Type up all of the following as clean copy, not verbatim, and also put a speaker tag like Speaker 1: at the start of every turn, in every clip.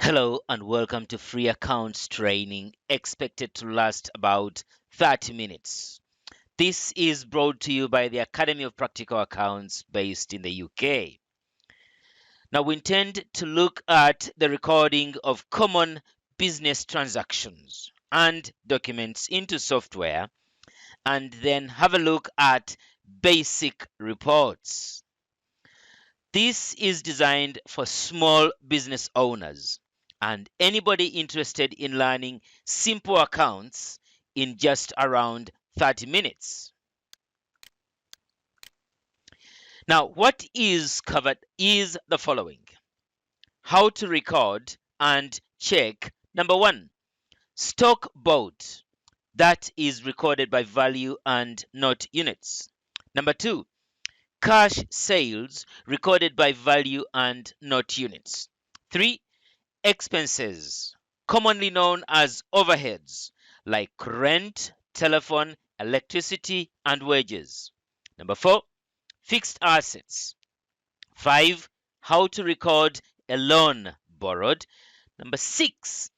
Speaker 1: Hello and welcome to free accounts training expected to last about 30 minutes. This is brought to you by the Academy of Practical Accounts based in the UK. Now, we intend to look at the recording of common business transactions and documents into software and then have a look at basic reports. This is designed for small business owners and anybody interested in learning simple accounts in just around 30 minutes. Now, what is covered is the following: how to record and check. Number one, stock bought, that is recorded by value and not units. Number two, cash sales recorded by value and not units. 3. Expenses, commonly known as overheads, like rent, telephone, electricity, and wages. Number 4. Fixed assets. 5. How to record a loan borrowed. Number 6.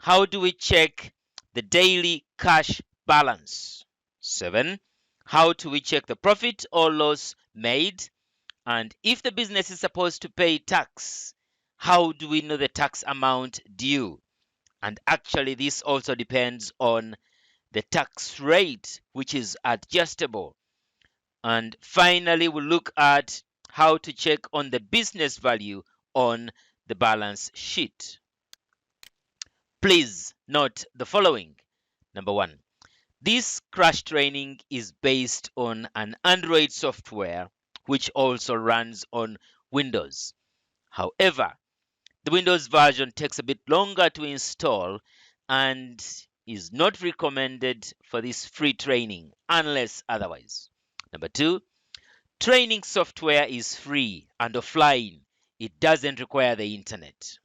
Speaker 1: How do we check the daily cash balance? 7. How do we check the profit or loss made? And if the business is supposed to pay tax, how do we know the tax amount due? And actually, this also depends on the tax rate, which is adjustable. And finally, we'll look at how to check on the business value on the balance sheet. Please note the following. Number one, this crash training is based on an Android software which also runs on Windows. However, the Windows version takes a bit longer to install and is not recommended for this free training unless otherwise. Number two, training software is free and offline. It doesn't require the internet.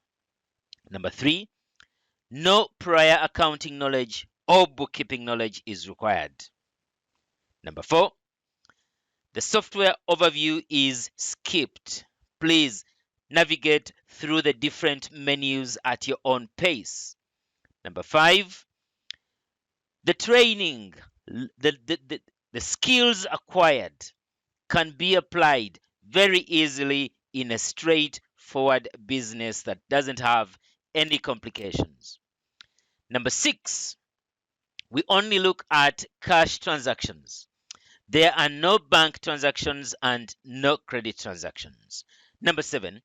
Speaker 1: Number three, no prior accounting knowledge or bookkeeping knowledge is required. Number four, the software overview is skipped. Please navigate through the different menus at your own pace. Number five, the training, the skills acquired can be applied very easily in a straightforward business that doesn't have any complications. Number six, we only look at cash transactions. There are no bank transactions and no credit transactions. Number seven,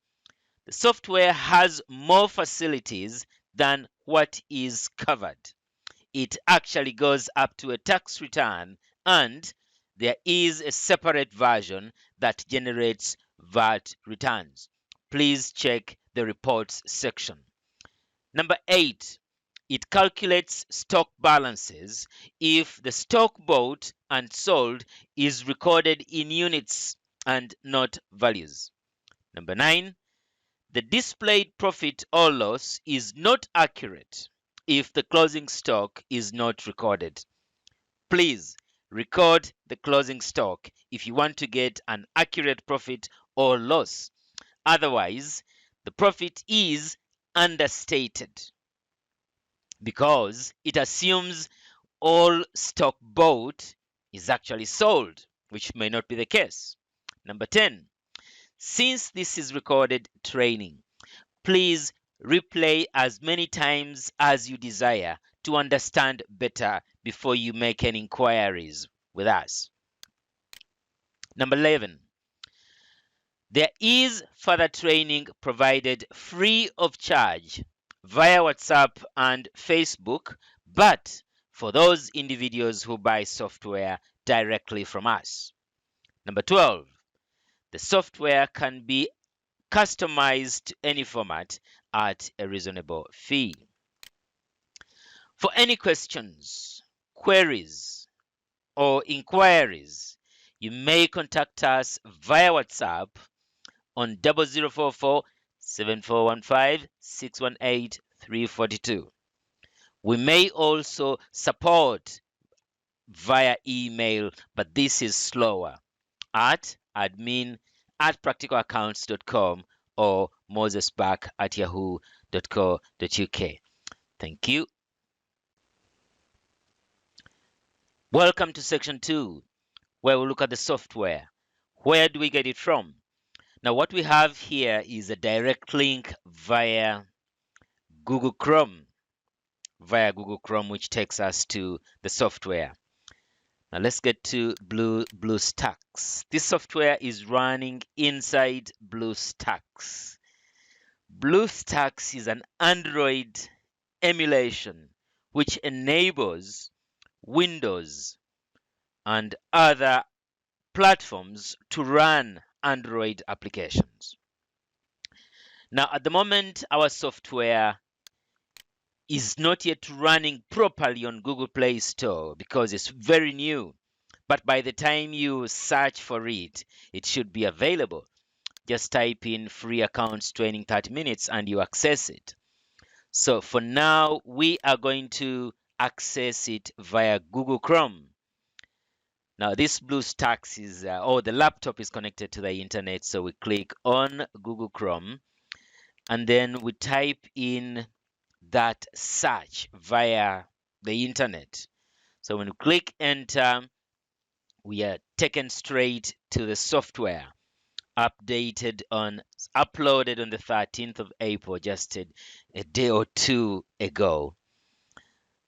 Speaker 1: the software has more facilities than what is covered. It actually goes up to a tax return, and there is a separate version that generates VAT returns. Please check the reports section. Number 8, it calculates stock balances if the stock bought and sold is recorded in units and not values. Number 9, the displayed profit or loss is not accurate if the closing stock is not recorded. Please record the closing stock if you want to get an accurate profit or loss. Otherwise, the profit is understated because it assumes all stock bought is actually sold, which may not be the case. Number 10, since this is recorded training, please replay as many times as you desire to understand better before you make any inquiries with us. Number 11, there is further training provided free of charge via WhatsApp and Facebook, but for those individuals who buy software directly from us. Number 12, the software can be customized to any format at a reasonable fee. For any questions, queries, or inquiries, you may contact us via WhatsApp on 0044 7415 618 342. We may also support via email, but this is slower, at admin@practicalaccounts.com or mosesback@yahoo.co.uk. Thank you. Welcome to section 2, where we look at the software. Where do we get it from? Now, what we have here is a direct link via Google Chrome, which takes us to the software. Now let's get to BlueStacks. This software is running inside BlueStacks. BlueStacks is an Android emulation which enables Windows and other platforms to run Android applications. Now, at the moment, our software is not yet running properly on Google Play Store because it's very new. But by the time you search for it, it should be available. Just type in free accounts training 30 minutes and you access it. So for now, we are going to access it via Google Chrome. Now this BlueStacks is, the laptop is connected to the internet. So we click on Google Chrome and then we type in that search via the internet. So when we click enter, we are taken straight to the software, uploaded on the 13th of April, just a day or two ago.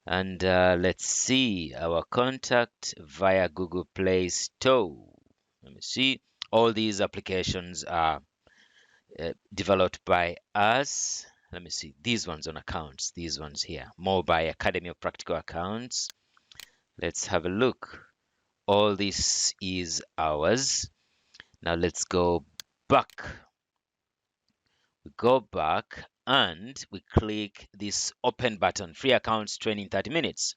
Speaker 1: And let's see our contact via Google Play Store. Let me see. All these applications are developed by us. Let me see. These ones on accounts. These ones here. Mobile Academy of Practical Accounts. Let's have a look. All this is ours. Now let's go back. We go back and we click this open button, free accounts training 30 minutes.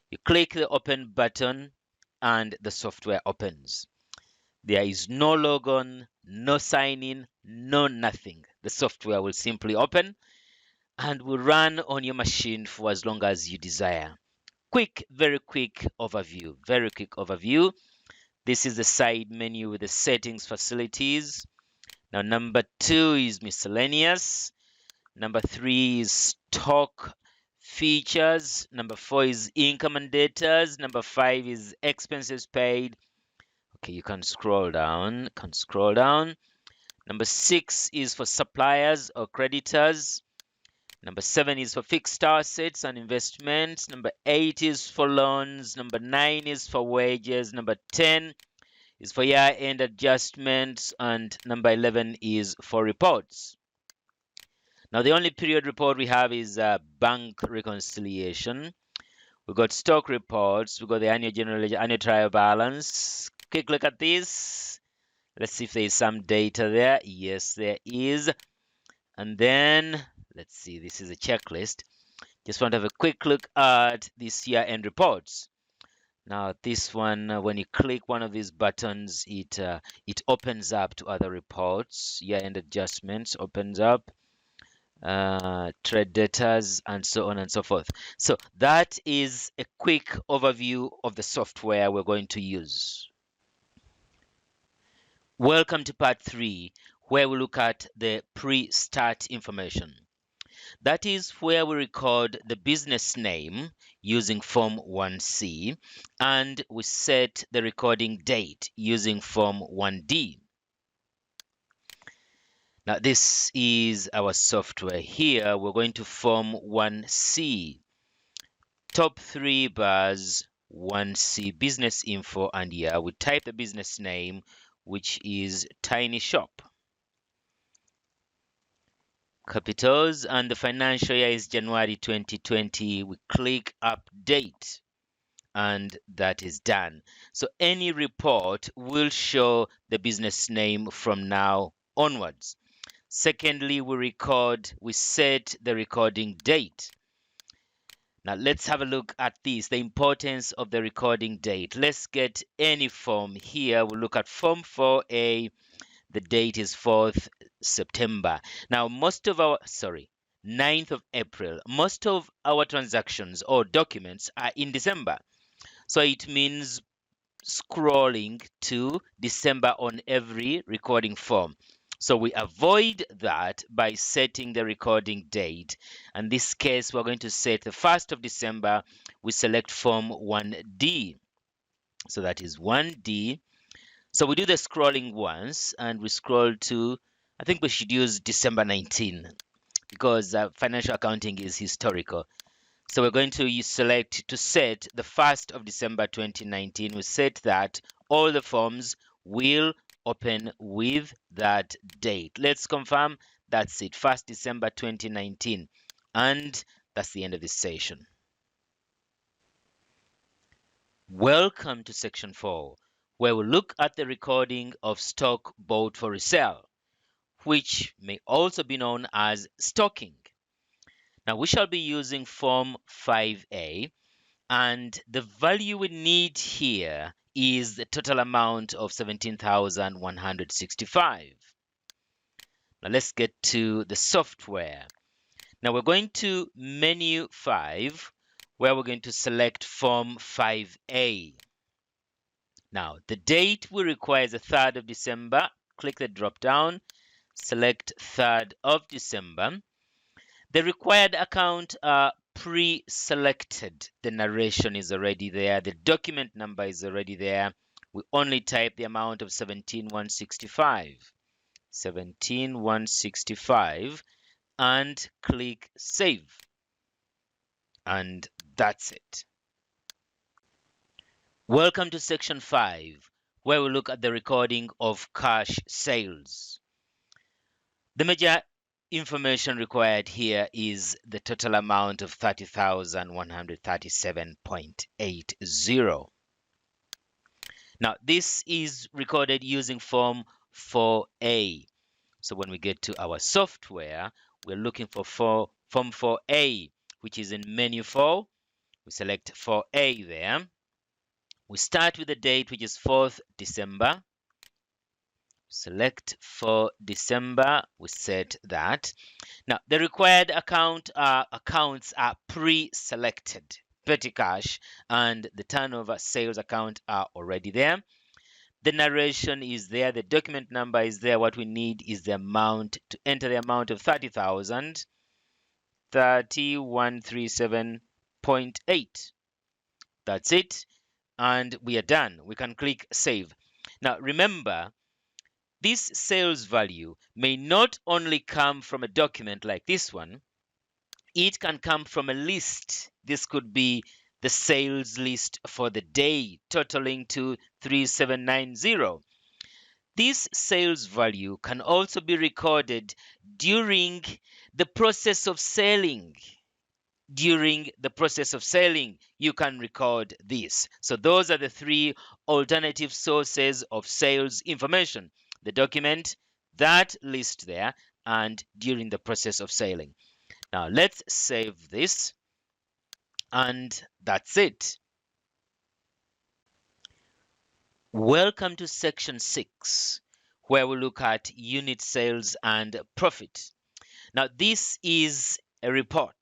Speaker 1: You click the open button and the software opens. There is no logon, no sign in, no nothing. The software will simply open and will run on your machine for as long as you desire. Very quick overview. Very quick overview. This is the side menu with the settings facilities. Now, number 2 is miscellaneous. Number 3 is stock features. Number 4 is income and debtors. Number 5 is expenses paid. Okay, you can scroll down. Number 6 is for suppliers or creditors. Number 7 is for fixed assets and investments. Number 8 is for loans. Number 9 is for wages. Number 10 is for year-end adjustments. And number 11 is for reports. Now, the only period report we have is bank reconciliation. We've got stock reports. We've got the annual trial balance. Quick look at this. Let's see if there is some data there. Yes, there is. And then, let's see, this is a checklist. Just want to have a quick look at this year-end reports. Now, this one, when you click one of these buttons, it opens up to other reports. Year-end adjustments opens up. Trade debtors, and so on and so forth. So that is a quick overview of the software we're going to use. Welcome to part 3, where we look at the pre-start information. That is where we record the business name using Form 1C, and we set the recording date using Form 1D. Now, this is our software here. We're going to Form 1C. Top 3 bars, 1C, business info, and here we type the business name, which is Tiny Shop. Capitals, and the financial year is January 2020. We click Update, and that is done. So any report will show the business name from now onwards. Secondly, we set the recording date. Now let's have a look at this, the importance of the recording date. Let's get any form here. We'll look at Form 4A. The date is 4th September. Now 9th of April. Most of our transactions or documents are in December. So it means scrolling to December on every recording form. So we avoid that by setting the recording date. In this case, we're going to set the 1st of December. We select form 1D. So that is 1D. So we do the scrolling once and we scroll to, I think we should use December 19 because financial accounting is historical. So we're going to select to set the 1st of December 2019. We set that all the forms will open with that date. Let's confirm that's it, 1st December 2019. And that's the end of this session. Welcome to section 4, where we look at the recording of stock bought for resale, which may also be known as stalking. Now we shall be using form 5A, and the value we need here is the total amount of 17,165. Now let's get to the software. Now we're going to menu 5, where we're going to select form 5A. Now the date we require is the 3rd of December. Click the drop down, select 3rd of December. The required account are pre-selected. The narration is already there. The document number is already there. We only type the amount of 17,165. 17,165 and click save. And that's it. Welcome to section 5, where we look at the recording of cash sales. The major information required here is the total amount of 30,137.80. Now, this is recorded using form 4A. So when we get to our software, we're looking for form 4A, which is in menu 4. We select 4A there. We start with the date, which is 4th December. Select for December. We set that. Now, the required accounts are pre-selected. Petty cash and the turnover sales account are already there. The narration is there. The document number is there. What we need is the amount to enter the amount of 30,000, 3137.8. That's it. And we are done. We can click save. Now, remember, this sales value may not only come from a document like this one, it can come from a list. This could be the sales list for the day, totaling to 3790. This sales value can also be recorded during the process of selling. During the process of selling, you can record this. So those are the 3 alternative sources of sales information: the document, that list there, and during the process of selling. Now let's save this, and that's it. Welcome to section 6, where we look at unit sales and profit. Now this is a report.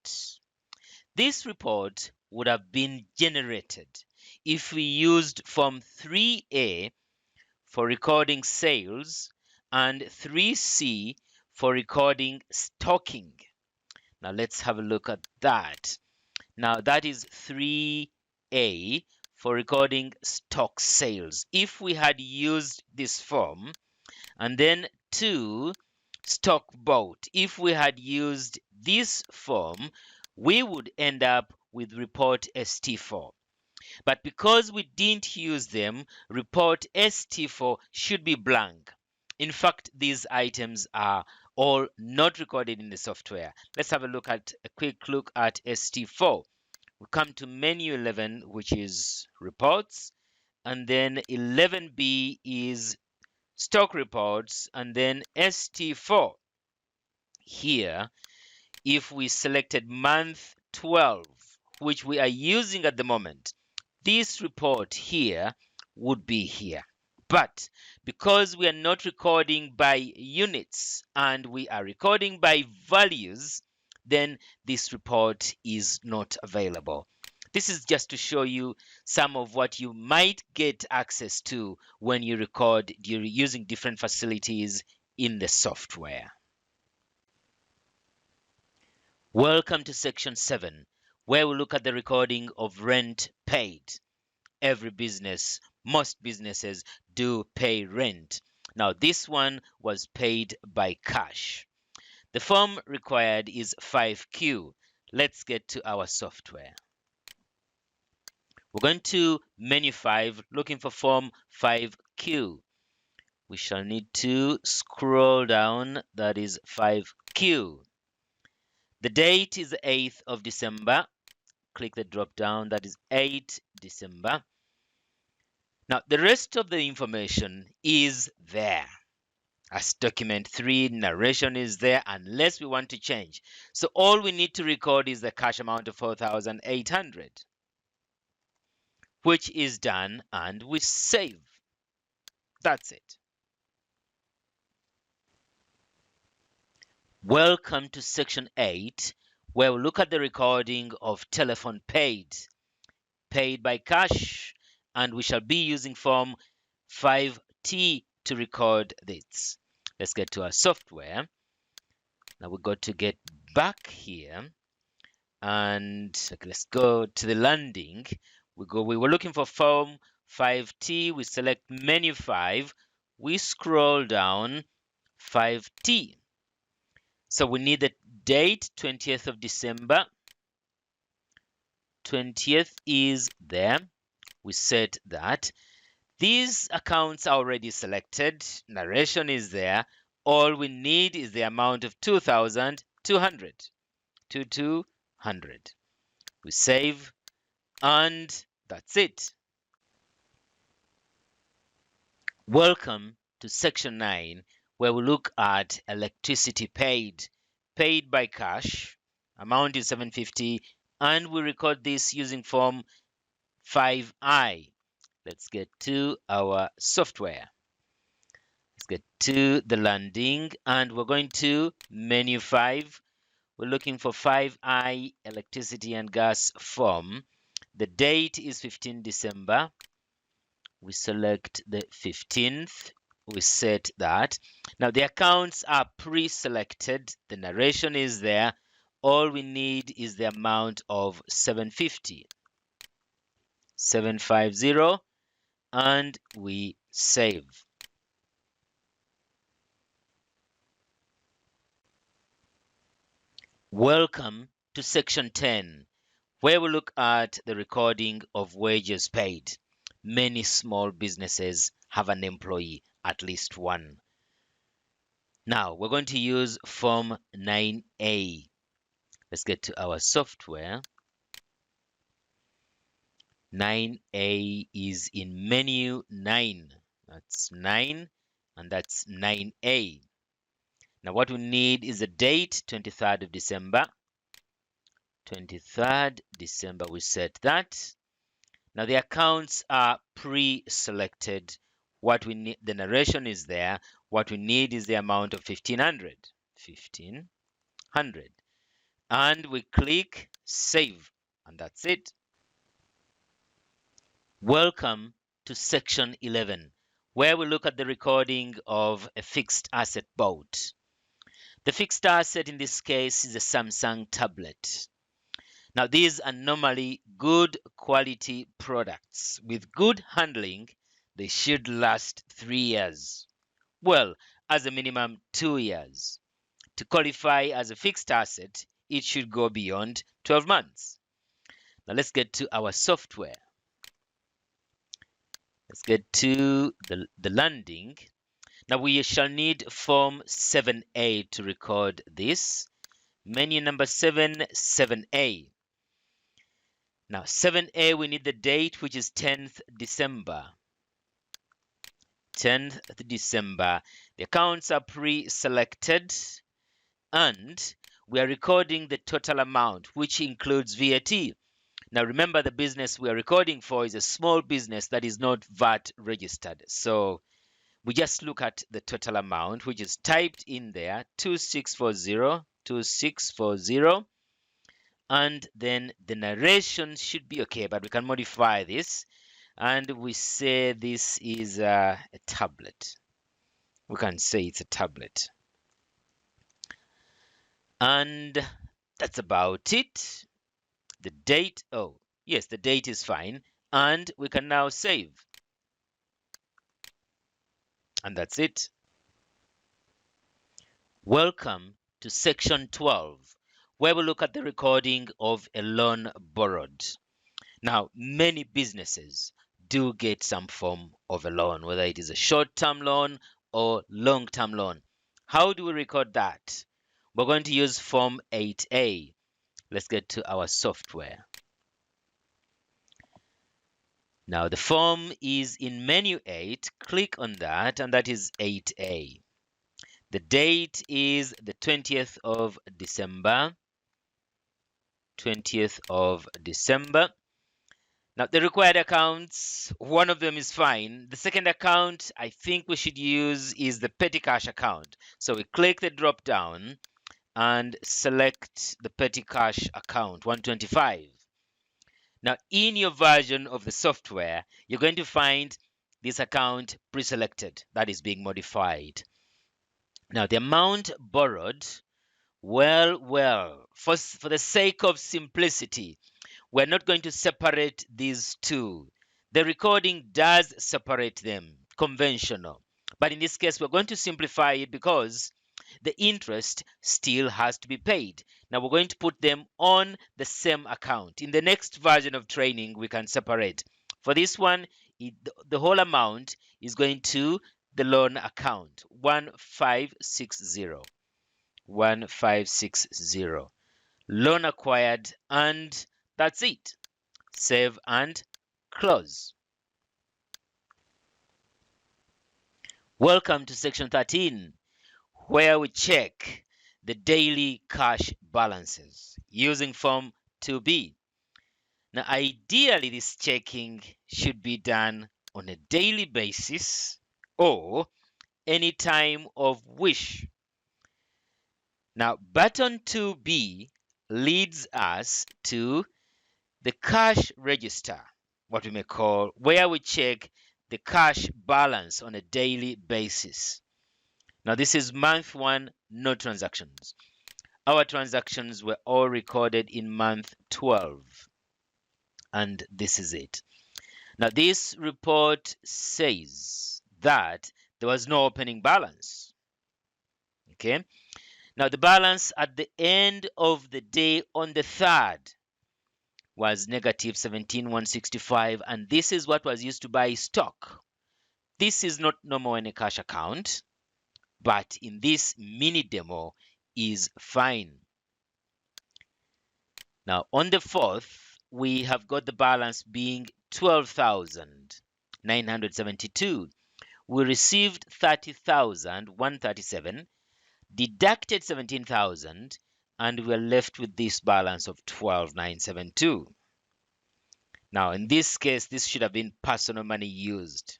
Speaker 1: This report would have been generated if we used form 3A for recording sales and 3C for recording stocking. Now let's have a look at that. Now that is 3A for recording stock sales. If we had used this form, and then 2, stock bought. If we had used this form, we would end up with report ST4. But because we didn't use them, report ST4 should be blank. In fact, these items are all not recorded in the software. Let's have a quick look at ST4. We come to menu 11, which is reports, and then 11B is stock reports, and then ST4. Here, if we selected month 12, which we are using at the moment, this report here would be here. But because we are not recording by units and we are recording by values, then this report is not available. This is just to show you some of what you might get access to when you record using different facilities in the software. Welcome to section 7, where we look at the recording of rent paid. Every business, most businesses do pay rent. Now, this one was paid by cash. The form required is 5Q. Let's get to our software. We're going to menu 5, looking for form 5Q. We shall need to scroll down, that is 5Q. The date is the 8th of December. Click the drop down, that is 8 December. Now, the rest of the information is there. As document 3, narration is there unless we want to change. So all we need to record is the cash amount of 4,800, which is done, and we save. That's it. Welcome to section 8, where we look at the recording of telephone paid by cash, and we shall be using form 5T to record this. Let's get to our software. Now we got to get back here, and okay, let's go to the landing. We were looking for form 5T. We select menu 5. We scroll down 5T. So we need the date, 20th of December. 20th is there. We set that. These accounts are already selected. Narration is there. All we need is the amount of 2,200. 2,200. We save, and that's it. Welcome to section 9, where we look at electricity paid by cash. Amount is 750, and we record this using form 5I. Let's get to our software. Let's get to the landing, and we're going to menu 5. We're looking for 5I electricity and gas form. The date is 15 December. We select the 15th. We set that. Now the accounts are pre-selected. The narration is there. All we need is the amount of 750. 750, and we save. Welcome to section 10, where we look at the recording of wages paid. Many small businesses have an employee, at least one. Now, we're going to use form 9A. Let's get to our software. 9A is in menu 9. That's 9, and that's 9A. Now what we need is the date, 23rd of December. 23rd December, we set that. Now the accounts are pre-selected. What we need, the narration is there. What we need is the amount of 1,500. 1,500. And we click save, and that's it. Welcome to section 11, where we look at the recording of a fixed asset bought. The fixed asset in this case is a Samsung tablet. Now, these are normally good quality products. With good handling, they should last 3 years. Well, as a minimum 2 years. To qualify as a fixed asset, it should go beyond 12 months. Now, let's get to our software. Let's get to the landing. Now we shall need form 7A to record this. Menu number 7, 7A. Now 7A, we need the date, which is 10th December. 10th December. The accounts are pre-selected, and we are recording the total amount, which includes VAT. Now remember, the business we are recording for is a small business that is not VAT registered. So we just look at the total amount, which is typed in there, 2640, 2640. And then the narration should be okay, but we can modify this. And we say this is a tablet. We can say it's a tablet. And that's about it. The date, oh, yes, the date is fine. And we can now save. And that's it. Welcome to section 12, where we look at the recording of a loan borrowed. Now, many businesses do get some form of a loan, whether it is a short-term loan or long-term loan. How do we record that? We're going to use Form 8A. Let's get to our software. Now, the form is in menu 8. Click on that, and that is 8A. The date is the 20th of December. 20th of December. Now, the required accounts, one of them is fine. The second account I think we should use is the petty cash account. So we click the drop down and select the petty cash account, 125. Now, in your version of the software, you're going to find this account pre-selected, that is being modified. Now, the amount borrowed, well, for the sake of simplicity, we're not going to separate these two. The recording does separate them, conventional. But in this case, we're going to simplify it because the interest still has to be paid. Now we're going to put them on the same account. In the next version of training, we can separate. For this one, the whole amount is going to the loan account, 1560. 1560. Loan acquired, and that's it. Save and close. Welcome to section 13, where we check the daily cash balances using Form 2B. Now, ideally, this checking should be done on a daily basis or any time of wish. Now, button 2B leads us to the cash register, what we may call, where we check the cash balance on a daily basis. Now, this is month 1, no transactions. Our transactions were all recorded in month 12. And this is it. Now, this report says that there was no opening balance. Okay. Now, the balance at the end of the day on the 3rd was negative 17,165, and this is what was used to buy stock. This is not normal in a cash account, but in this mini demo is fine. Now, on the 4th, we have got the balance being 12,972. We received 30,137, deducted 17,000, and we're left with this balance of 12,972. Now, in this case, this should have been personal money used.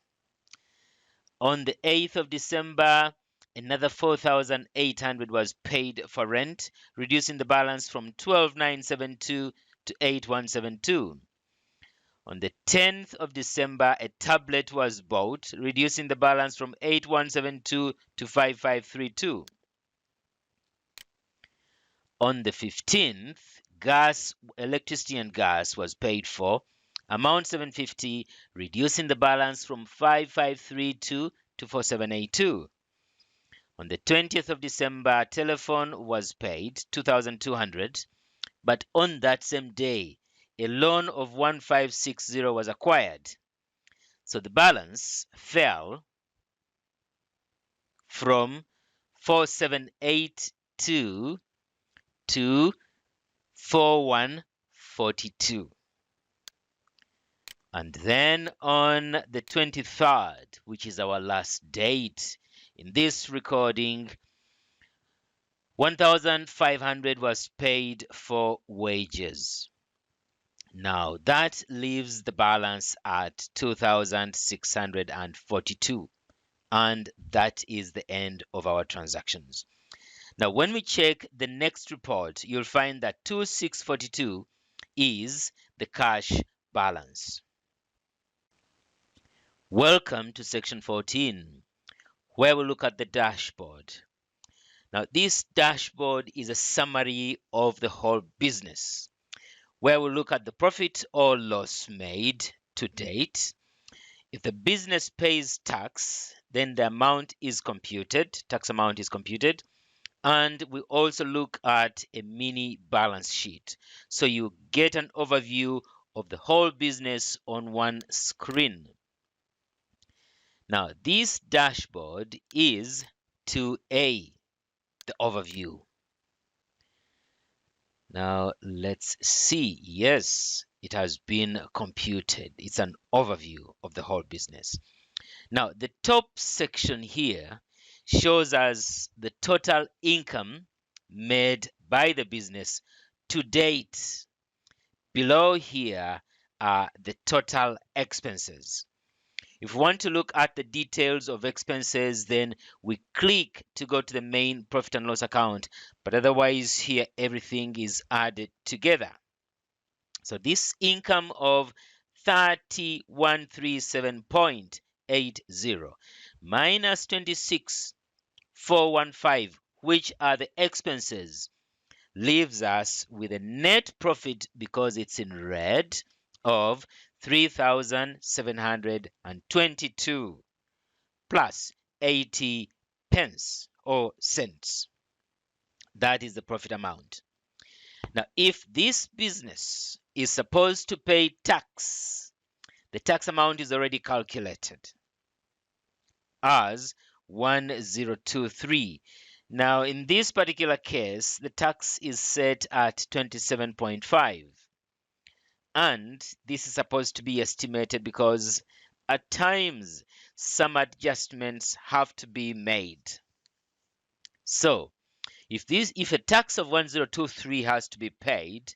Speaker 1: On the 8th of December, another 4,800 was paid for rent, reducing the balance from 12,972 to 8,172. On the 10th of December, a tablet was bought, reducing the balance from 8,172 to 5,532. On the 15th, electricity and gas was paid for, amount 750, reducing the balance from 5,532 to 4,782. On the 20th of December, telephone was paid, 2,200, but on that same day, a loan of 1560 was acquired. So the balance fell from 4,782 to 4,142. And then on the 23rd, which is our last date in this recording, 1,500 was paid for wages. Now that leaves the balance at 2,642, and that is the end of our transactions. Now, when we check the next report, you'll find that 2,642 is the cash balance. Welcome to section 14, where we look at the dashboard. Now, this dashboard is a summary of the whole business, where we look at the profit or loss made to date. If the business pays tax, then the amount is computed, tax amount is computed, and we also look at a mini balance sheet. So you get an overview of the whole business on one screen. Now, this dashboard is 2A, the overview. Now, let's see. Yes, it has been computed. It's an overview of the whole business. Now, the top section here shows us the total income made by the business to date. Below here are the total expenses. If we want to look at the details of expenses, then we click to go to the main profit and loss account. But otherwise, here everything is added together. So this income of 3137.80 minus 26,415, which are the expenses, leaves us with a net profit, because it's in red, of 3,722 plus 80 pence or cents. That is the profit amount. Now, if this business is supposed to pay tax, the tax amount is already calculated as 1023. Now, in this particular case, the tax is set at 27.5. And this is supposed to be estimated because at times some adjustments have to be made. So if a tax of 1023 has to be paid,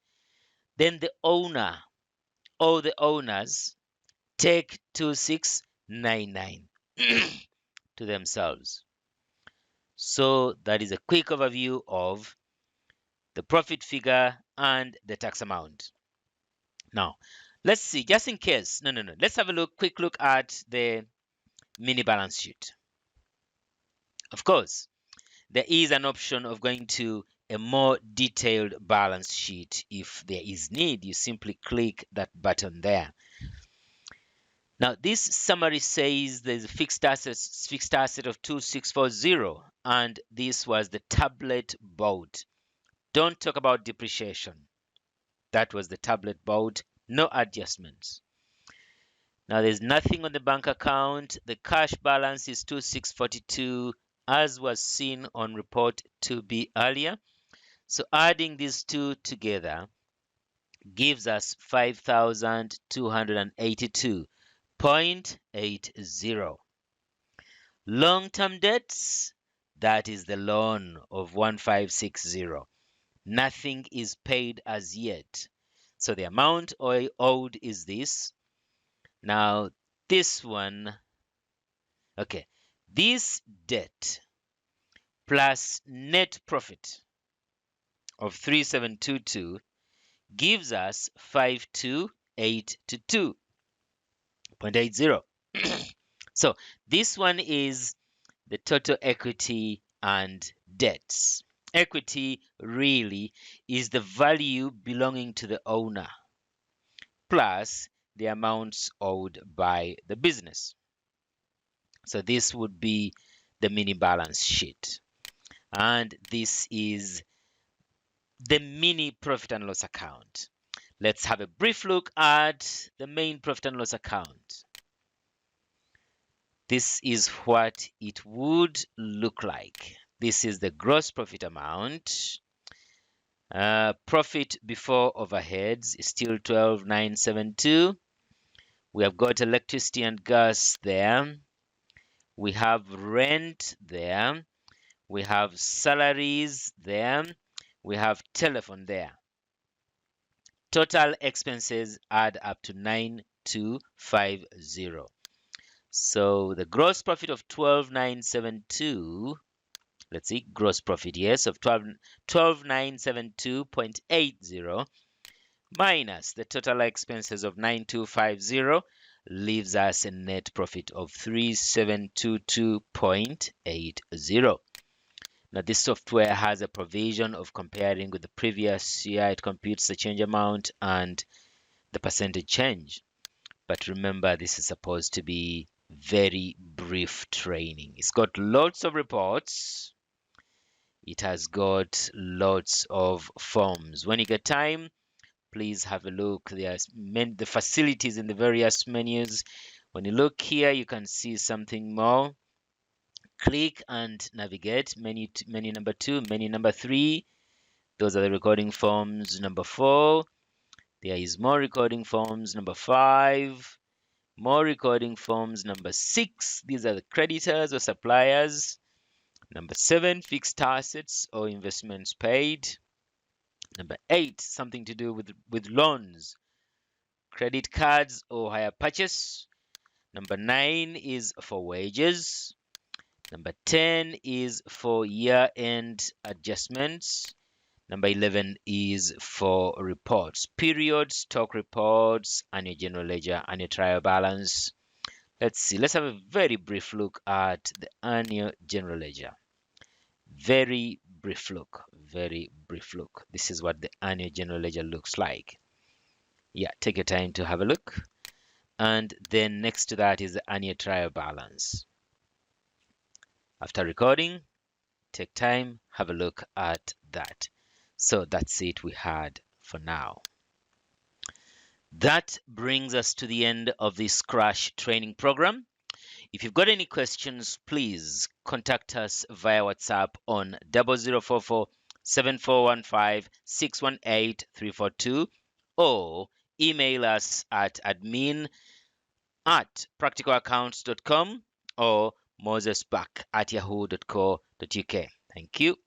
Speaker 1: then the owner or the owners take 2699 to themselves. So that is a quick overview of the profit figure and the tax amount. Now, let's see, just in case, no. Let's have a quick look at the mini balance sheet. Of course, there is an option of going to a more detailed balance sheet. If there is need, you simply click that button there. Now, this summary says there's a fixed asset of 2640, and this was the tablet board. Don't talk about depreciation. That was the tablet board, no adjustments. Now, there's nothing on the bank account. The cash balance is 2642, as was seen on report 2B earlier. So adding these two together gives us 5,282.80. Long-term debts, that is the loan of 1560. Nothing is paid as yet. So the amount owed is this. Now, this one, okay, this debt plus net profit of 3722 gives us 5282.80. So this one is the total equity and debts. Equity really is the value belonging to the owner plus the amounts owed by the business. So this would be the mini balance sheet. And this is the mini profit and loss account. Let's have a brief look at the main profit and loss account. This is what it would look like. This is the gross profit amount. Profit before overheads is still 12,972. We have got electricity and gas there. We have rent there. We have salaries there. We have telephone there. Total expenses add up to 9250. So the gross profit of 12,972, let's see, gross profit, yes, of 12,972.80 minus the total expenses of 9250 leaves us a net profit of 3722.80. Now, this software has a provision of comparing with the previous year. It computes the change amount and the percentage change. But remember, this is supposed to be very brief training. It's got lots of reports. It has got lots of forms. When you get time, please have a look. There's the facilities in the various menus. When you look here, you can see something more. Click and navigate. Menu number 2, menu number 3. Those are the recording forms. Number 4, there is more recording forms. Number 5, more recording forms. Number 6, these are the creditors or suppliers. Number 7, fixed assets or investments paid. Number 8, something to do with loans, credit cards or hire purchase. Number 9 is for wages. Number 10 is for year-end adjustments. Number 11 is for reports, period, stock reports, annual general ledger, annual trial balance. Let's see. Let's have a very brief look at the annual general ledger. Very brief look. Very brief look. This is what the annual general ledger looks like. Yeah, take your time to have a look. And then next to that is the annual trial balance. After recording, take time, have a look at that. So that's it we had for now. That brings us to the end of this crash training program. If you've got any questions, please contact us via WhatsApp on 0044 7415 618 342 or email us at admin@practicalaccounts.com or mosesback@yahoo.co.uk. Thank you.